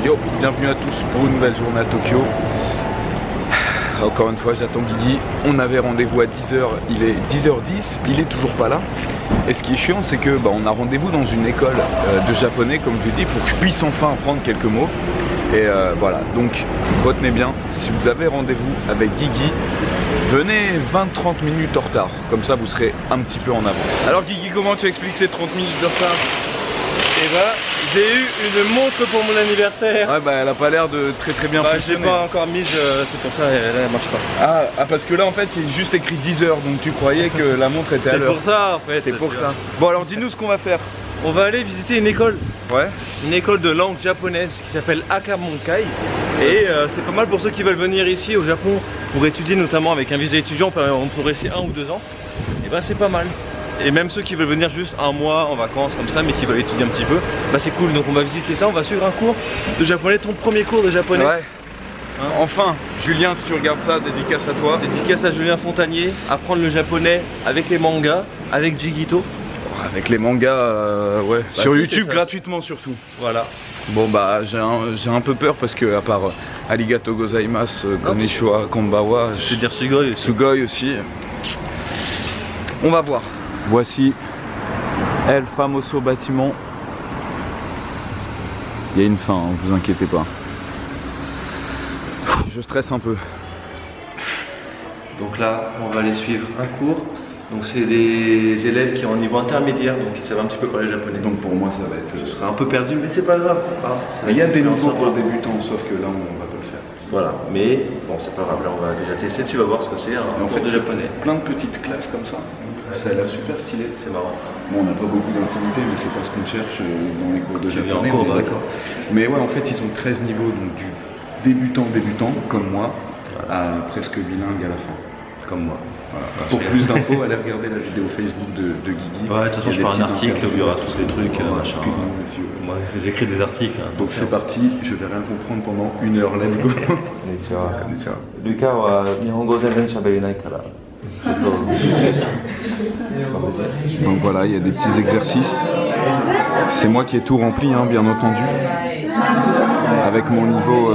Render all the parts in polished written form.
Yo, bienvenue à tous pour une nouvelle journée à Tokyo. Encore une fois, j'attends Guigui. On avait rendez-vous à 10h, il est 10h10, il est toujours pas là. Et ce qui est chiant, c'est que on a rendez-vous dans une école de japonais, comme je l'ai dit, pour que je puisse enfin apprendre quelques mots. Et voilà, donc retenez bien, si vous avez rendez-vous avec Guigui, venez 20-30 minutes en retard. Comme ça, vous serez un petit peu en avance. Alors Guigui, comment tu expliques ces 30 minutes de retard? Et bah, j'ai eu une montre pour mon anniversaire. Ouais, elle a pas l'air de très bien fonctionner. Je l'ai pas encore mise, c'est pour ça, elle marche pas. Ah, parce que là en fait il est juste écrit 10h, donc tu croyais que la montre était à l'heure. C'est pour ça en fait. C'est pour ça. Bon alors dis-nous ce qu'on va faire. On va aller visiter une école. Ouais. Une école de langue japonaise qui s'appelle Akamonkai. Et c'est pas mal pour ceux qui veulent venir ici au Japon pour étudier, notamment avec un visa étudiant, on peut rester 1 ou 2 ans. Et bah c'est pas mal. Et même ceux qui veulent venir juste un mois en vacances comme ça, mais qui veulent étudier un petit peu, bah c'est cool. Donc on va visiter ça, on va suivre un cours de japonais, ton premier cours de japonais. Ouais. Enfin, Julien, si tu regardes ça, dédicace à toi. Dédicace à Julien Fontanier, apprendre le japonais avec les mangas, avec Jigito. Avec les mangas, ouais, sur YouTube gratuitement surtout. Voilà. Bon j'ai un peu peur parce que à part Arigato gozaimasu, konnichiwa, konbawa, je veux dire Sugoi aussi. Sugoi aussi. On va voir. Voici El Famoso bâtiment. Il y a une fin, hein, vous inquiétez pas. Je stresse un peu. Donc là, on va aller suivre un cours. Donc c'est des élèves qui ont un niveau intermédiaire, donc ils savent un petit peu parler japonais. Donc pour moi ça va être... Je serai un peu perdu, mais c'est pas grave. Il y a des niveaux pour débutants, sauf que là on va pas le faire. Voilà, mais bon c'est pas grave, là on va déjà tester, tu vas voir ce que c'est un cours de japonais. Plein de petites classes comme ça, ça a l'air super stylé. C'est marrant. Bon, on n'a pas beaucoup d'intimité, mais c'est pas ce qu'on cherche dans les cours de japonais. D'accord. Mais ouais, en fait ils ont 13 niveaux, donc du débutant comme moi, à presque bilingue à la fin. Comme moi. Voilà. Pour plus d'infos, allez regarder la vidéo Facebook de Guigui. Ouais, de toute façon, je ferai un article où il y aura tous les trucs. Moi, j'écris des articles. Donc c'est parti, je vais rien comprendre pendant 1 heure, let's go. Lucas wa Nihongo zenzen shaberenai kara. Donc voilà, il y a des petits exercices. C'est moi qui ai tout rempli, hein, bien entendu. Avec mon niveau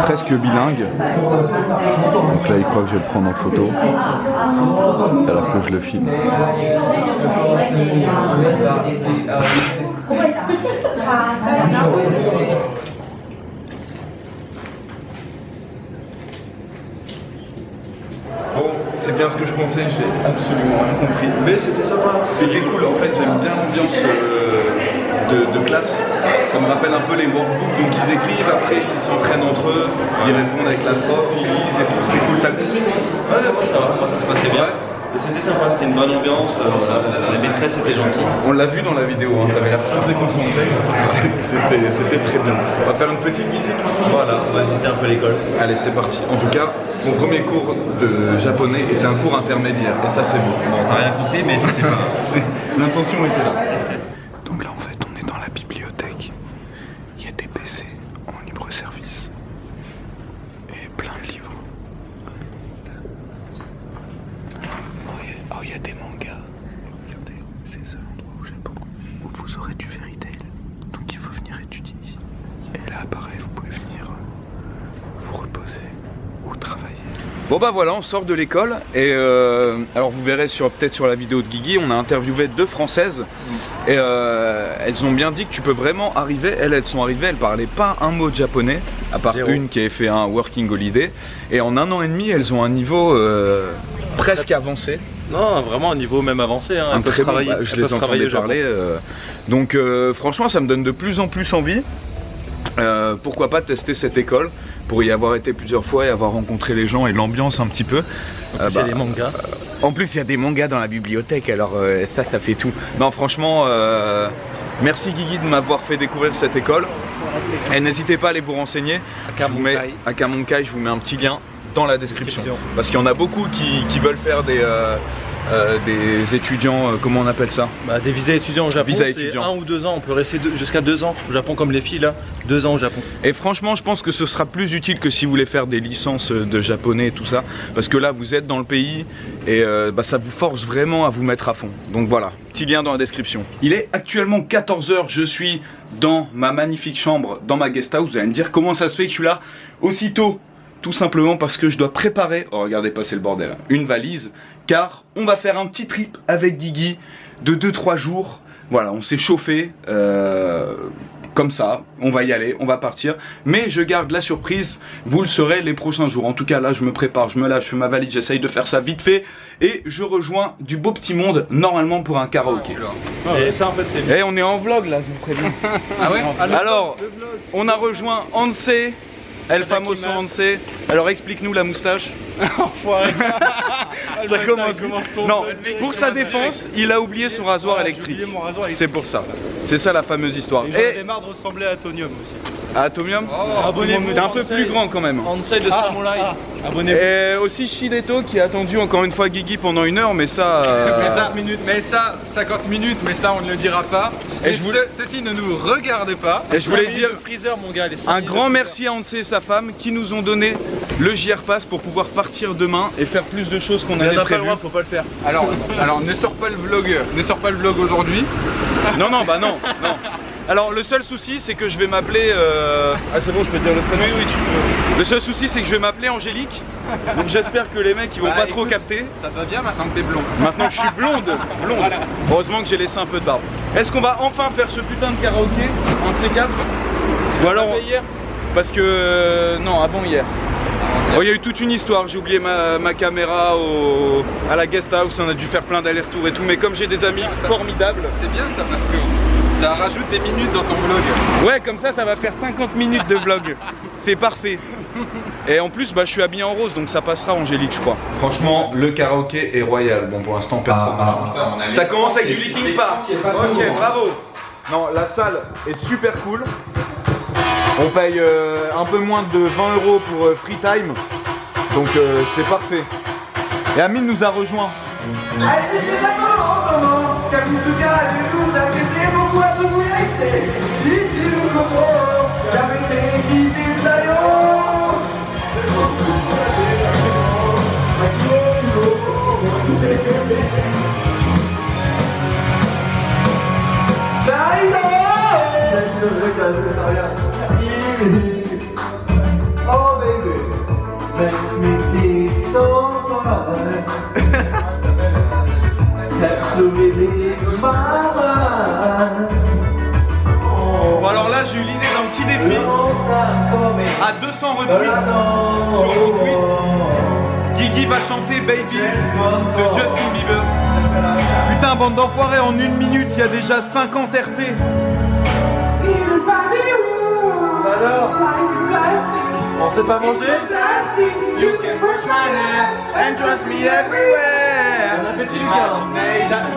presque bilingue. Donc là il croit que je vais le prendre en photo alors que je le filme. Bon, c'est bien ce que je pensais, j'ai absolument rien compris. Mais c'était sympa, c'était cool. En fait, j'aime bien l'ambiance de classe. Ça me rappelle un peu les workbooks. Donc ils écrivent, après ils s'entraînent entre eux, ils répondent avec la prof, ils lisent et tout. C'était cool, t'as compris toi? Ouais, moi ça va, moi ça se passait bien. Et c'était sympa, c'était une bonne ambiance, la maîtresse était gentille. On l'a vu dans la vidéo, hein, t'avais l'air très déconcentré, c'était très bien. On va faire une petite visite maintenant. Voilà, on va visiter un peu l'école. Allez, c'est parti. En tout cas, mon premier cours de japonais est un cours intermédiaire, et ça c'est beau. Bon, t'as rien compris, mais c'était pas... L'intention était là. Donc là en fait, on est dans la bibliothèque. Il y a des PC en libre service. Et plein de livres. Oh, il y a des mangas. Regardez, c'est ce endroit au Japon où vous aurez du fairy tail. Donc il faut venir étudier ici. Et là, pareil, vous pouvez venir vous reposer ou travailler. Bon bah voilà, on sort de l'école et alors vous verrez peut-être sur la vidéo de Guigui, on a interviewé 2 Françaises et elles ont bien dit que tu peux vraiment arriver, elles sont arrivées, elles parlaient pas un mot de japonais, à part une qui avait fait un working holiday, et en 1 an et demi elles ont un niveau presque avancé. Non, vraiment un niveau même avancé, hein. Elles peuvent travailler, bon, je les entendais parler, donc franchement ça me donne de plus en plus envie, pourquoi pas tester cette école, pour y avoir été plusieurs fois et avoir rencontré les gens et l'ambiance un petit peu. Il y a des mangas. En plus il y a des mangas dans la bibliothèque, alors ça fait tout. Non franchement, merci Guigui de m'avoir fait découvrir cette école. Et n'hésitez pas à aller vous renseigner. Akamonkai, je vous mets un petit lien dans la description. Parce qu'il y en a beaucoup qui veulent faire des étudiants, comment on appelle ça? Des visas étudiants au Japon, c'est 1 ou 2 ans, on peut rester jusqu'à 2 ans au Japon comme les filles là, 2 ans au Japon. Et franchement je pense que ce sera plus utile que si vous voulez faire des licences de japonais et tout ça, parce que là vous êtes dans le pays et ça vous force vraiment à vous mettre à fond. Donc voilà, petit lien dans la description. Il est actuellement 14 h, je suis dans ma magnifique chambre, dans ma guest house. Vous allez me dire comment ça se fait que je suis là aussitôt. Tout simplement parce que je dois préparer, oh regardez passer le bordel, une valise. Car on va faire un petit trip avec Guigui de 2-3 jours. Voilà, on s'est chauffé comme ça, on va y aller, on va partir. Mais je garde la surprise, vous le saurez les prochains jours. En tout cas là je me prépare, je me lâche, je fais ma valise, j'essaye de faire ça vite fait. Et je rejoins du beau petit monde normalement pour un karaoké. Et ça en fait c'est... Et on est en vlog là, je vous préviens. Ah ouais? Alors, on a rejoint Hanse, El Famoso Hanse. Alors explique-nous la moustache. Enfoiré. Ça commence. Non, pour sa défense, il a oublié son rasoir électrique. C'est pour ça. C'est ça la fameuse histoire. Et j'en ai marre de ressembler à Atomium aussi. À Atomium, abonnez-vous. t'es un peu plus grand quand même. Ansei de Samouraï. Abonnez-vous. Et aussi Shideto qui a attendu encore une fois Guigui pendant 1 heure, mais ça... Mais ça, 50 minutes, mais ça on ne le dira pas. Et ceci ne nous regarde pas. Et je voulais dire Freezer mon gars. un grand merci à Hanse et sa femme qui nous ont donné le JR Pass pour pouvoir partir demain et faire plus de choses qu'on avait prévu. Faut pas le faire. Alors ne sors pas le vlog aujourd'hui. Non, bah non. Alors le seul souci c'est que je vais m'appeler... Ah c'est bon, je peux te dire le prénom? Oui, tu peux. Le seul souci c'est que je vais m'appeler Angélique. Donc j'espère que les mecs ils vont pas trop capter. Ça va bien maintenant que t'es blond. Maintenant que je suis blonde. Voilà. Heureusement que j'ai laissé un peu de barbe. Est-ce qu'on va enfin faire ce putain de karaoké? Un de ces 4? Ou alors... hier? Parce que... non, avant hier. Oh, il y a eu toute une histoire, j'ai oublié ma caméra à la guest house, on a dû faire plein d'allers-retours et tout, mais comme j'ai des amis formidables... C'est bien ça parce que ça rajoute des minutes dans ton vlog. Ouais, comme ça va faire 50 minutes de vlog. C'est parfait. Et en plus, je suis habillé en rose, donc ça passera Angélique, je crois. Franchement, le karaoké est royal. Bon, pour l'instant, personne n'a changé. Ça commence avec du Linkin Park. Ok, bravo. Non, la salle est super cool. On paye un peu moins de 20 € pour free time, donc c'est parfait. Et Amine nous a rejoint. Oh baby, makes me feel so fine. Helps to relieve my mind. Bon alors là j'ai eu l'idée d'un petit défi à 200 retweets sur mon tweet. Guigui va chanter Baby de Justin Bieber. Putain bande d'enfoirés, en 1 minute il y a déjà 50 RT. Alors, on sait pas manger? You can brush my hair and trust me everywhere. Bon appétit Lucas.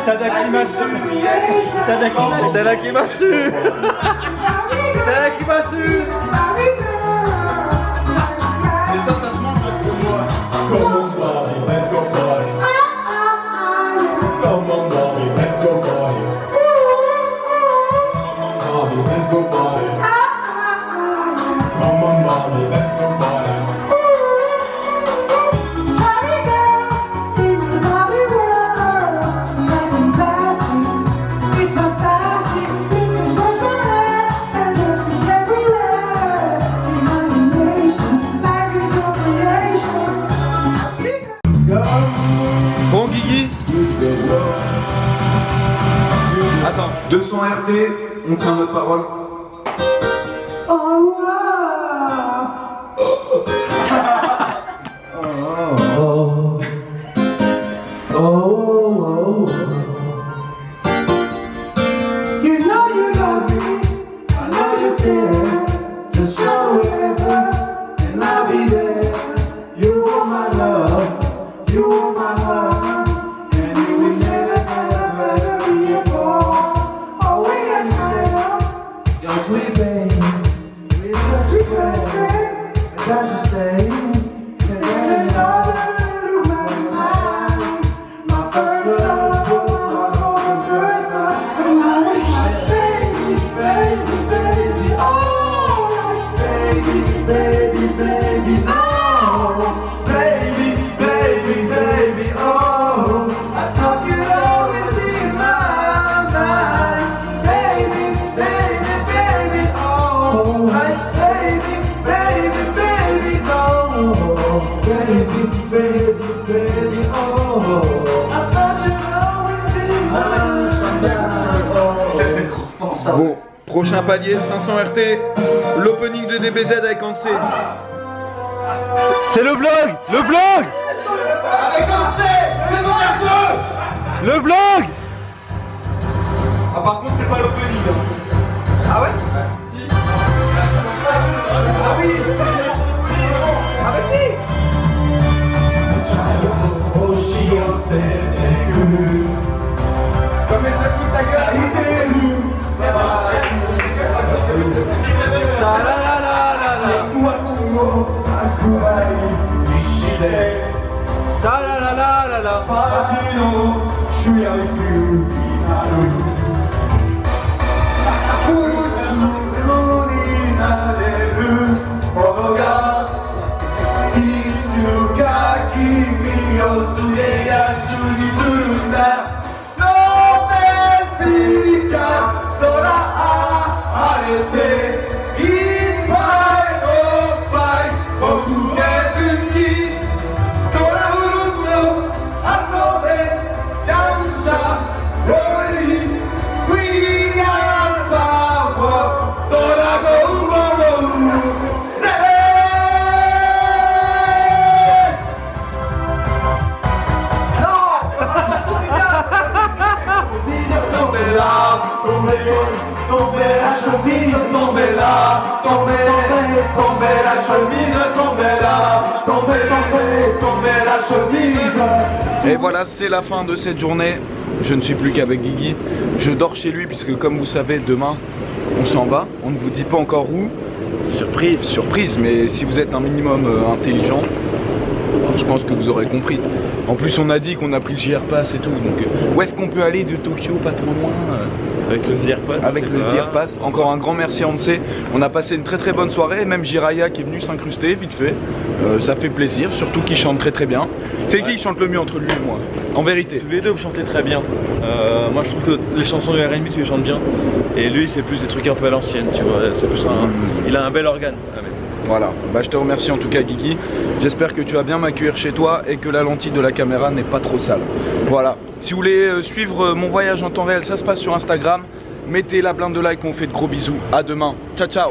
Tadakimasu. Et ça se mange pour moi. Come on Bobby, let's go party. Come on Bobby, let's go party. Bobby, let's go party. Come on Bobby, let's go party. Bon Guigui. Attends, 200 RT, on tient notre parole. You know you love me, I know you care. Just show whatever, and I'll be there. You are my love, you are my heart, and you will never ever be apart. Oh, we are never, don't we, babe? With the sweetest thing, I got to say, say that another look like mine. My first love was the first time, and I was like, say, baby, baby, oh, baby, baby, baby, oh, baby, baby, baby, oh. I thought you'd always be in my mind, baby, baby, baby. Prochain palier, 500 RT, l'opening de DBZ avec Ansé. C'est le vlog. Le vlog. Avec Ansé, c'est nerveux. Le vlog. Ah, par contre, c'est pas l'opening. Ah ouais? Si. Ah oui. Ah bah si. Comme elle se fout de ta gueule. Et voilà, c'est la fin de cette journée. Je ne suis plus qu'avec Guigui. Je dors chez lui puisque, comme vous savez, demain on s'en va. On ne vous dit pas encore où. Surprise. Surprise, mais si vous êtes un minimum intelligent, je pense que vous aurez compris. En plus, on a dit qu'on a pris le JR Pass et tout. Donc, où est-ce qu'on peut aller de Tokyo, pas trop loin Avec le JR Pass. Avec le JR Pass. Encore un grand merci à Ansé. On a passé une très très bonne soirée. Même Jiraya qui est venu s'incruster vite fait. Ça fait plaisir, surtout qu'il chante très très bien. C'est qui chante le mieux entre lui et moi? En vérité. Tous les deux vous chantez très bien. Moi je trouve que les chansons de R&B tu les chantes bien. Et lui c'est plus des trucs un peu à l'ancienne, tu vois. C'est plus un. Il a un bel organe. Voilà, bah, je te remercie en tout cas Guigui. J'espère que tu vas bien m'accueillir chez toi et que la lentille de la caméra n'est pas trop sale. Voilà, si vous voulez suivre mon voyage en temps réel, ça se passe sur Instagram. Mettez la blinde de like, on fait de gros bisous. À demain, ciao ciao.